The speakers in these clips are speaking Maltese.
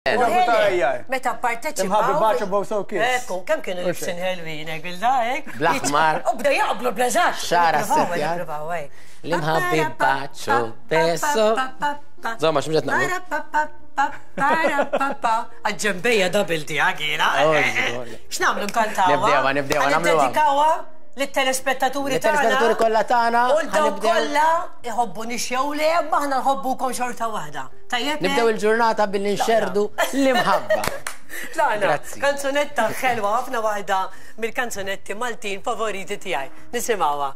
Meta parteċipaw. Imħabbi baċu b'so kif. Ekku, kem kienu libsin ħelwin, għilda, ek? Blaħmar. U bda jaqblu blażax. Xara s-setjar. L-imħabbi baċu beso. Zomma, xmġet Għadġembeja double di għagħira. X'namlu nkantawa? Nibdewa, namluwa. L-telespettaturi L-telespettaturi kollha tagħna. U l-daw kollha iħobbu nixjew li aħna nħobbukom xorta waħda. Tajjeb. Nibdew il-ġurnata billi nxerdu l-imħabba. Lana, kanzunetta ħelwa ħafna waħda mill-kanzunetti Maltin favoriti tiegħi. Nisimgħuha.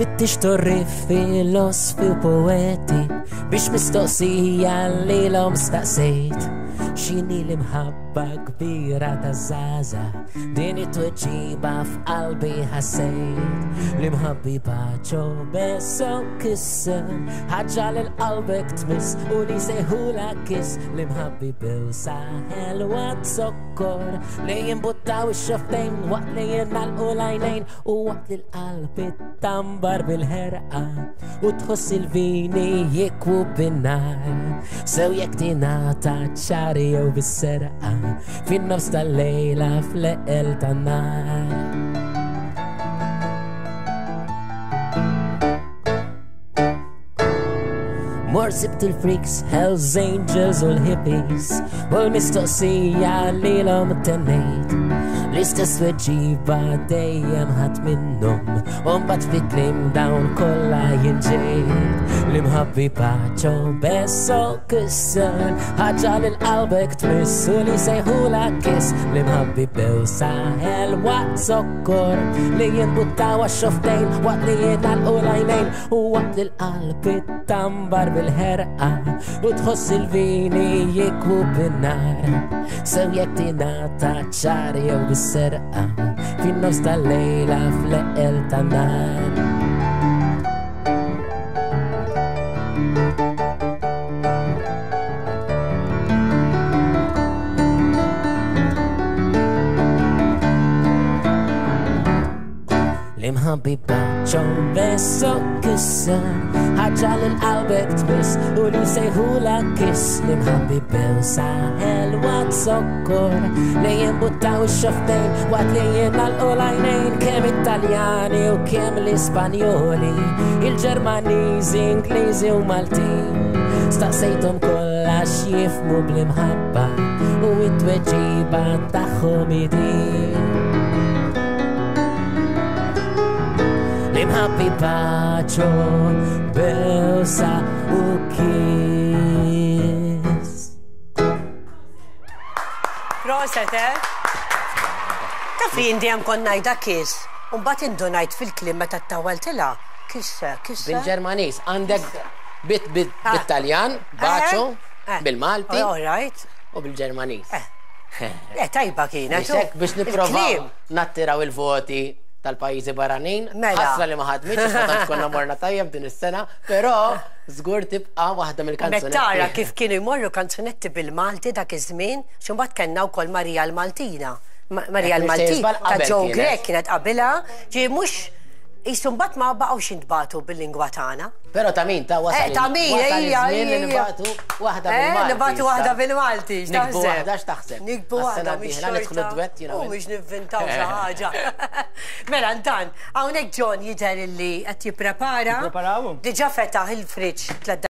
Fittix torri filosofi u poeti biex mistoqsija li l-om staqsejt xini l-imħabba kbira ta' zaza din it-tweġiba f'qalbi ħassejt l-imħabbi baċo beso kisser ħaġa l-qalbek tmiss u li sejħula kiss l-imħabbi bilsa ħelwa t-sokkor li jimbuttaw ix-xoftejn waqt li jinnalqu lajnejn u waqt li l-qalbi tambar bil-ħerqa u tħoss il-vini jikwu bin-nar sew jek tinata ċari jew bis-serqa fin-nofs tal-lejla fl-eqel tan-nar. Mor sibt il-freaks, Hells Angels u l-hippies u l-mistoqsija li l-om tennejt l-istess weġiba dejjem ħadd minnhom u mbagħad fi klim dawn kollha jinġejt l-imħabbi baċo beso kisser ħaġa li l-qalbek tmiss u li sejħula kiss l-imħabbi bewsa ħelwa sokkor li jinbuttaw għax-xoftejn waqt li jingħalqu l-għajnejn u waqt li l-qalbi tambar bil-ħerqa u tħoss il-vini jikwu bin-nar sew jekk tingħata ċari jew bis-serqa fin-nofs tal-lejla fl-eqel tan-nar. L-imħabbi baċo beso kisser ħaġa l-qalbek tmiss u li sejħula kiss l-imħabbi bewsa ħelwa t-sokkor li jimbuttaw ix-xoftejn waqt li jingħalqu l-għajnejn kemm Italjani u kemm l-Ispanjoli il-Ġermaniżi, Ingliżi u Maltin staqsejthom kollha x'jifhmu bl-imħabba u t-tweġiba tagħhom din. L-imħabbi baċo bewsa u kiss. Proset, Kafri indi għam kon najda kiss. Umbat indunajt fil-klim meta t-tawaltila. Kissa. Bil-Ġermanis, għandek bit-Taljan, baċo, bil-Malti u bil-Ġermanis. Tajba kienet. Biex niprovaw nattiraw il-voti tal-pajizi baranin, ħasra li maħadmiċ, xħatan konna morna tajjeb din is-sena, pero żgur tibqa' waħda mill-kanzunetti. Mettara kif kienu jmorru kanzunetti bil-Malti dak iż-żmien, x'imbagħad kellna wkoll Marija l-Maltina. Marija l-Maltina ta' Joe Grek kienet qabilha, ġie mhux jisumbat ma baqgħux jintbagħtu bil-lingwa tagħna. Pero ta' min ta' wasal. Ta' min nibatu waħda bil-Malti. Nibatu waħda bil-Malti. Nikbu waħda x'taħseb. Nikbu waħda nidħlu d-duett jiena. Mhux nivvintaw xi ħaġa. Mela ntan, hawnhekk John jidher illi qed jipprepara. Diġà fetaħ il-friġġ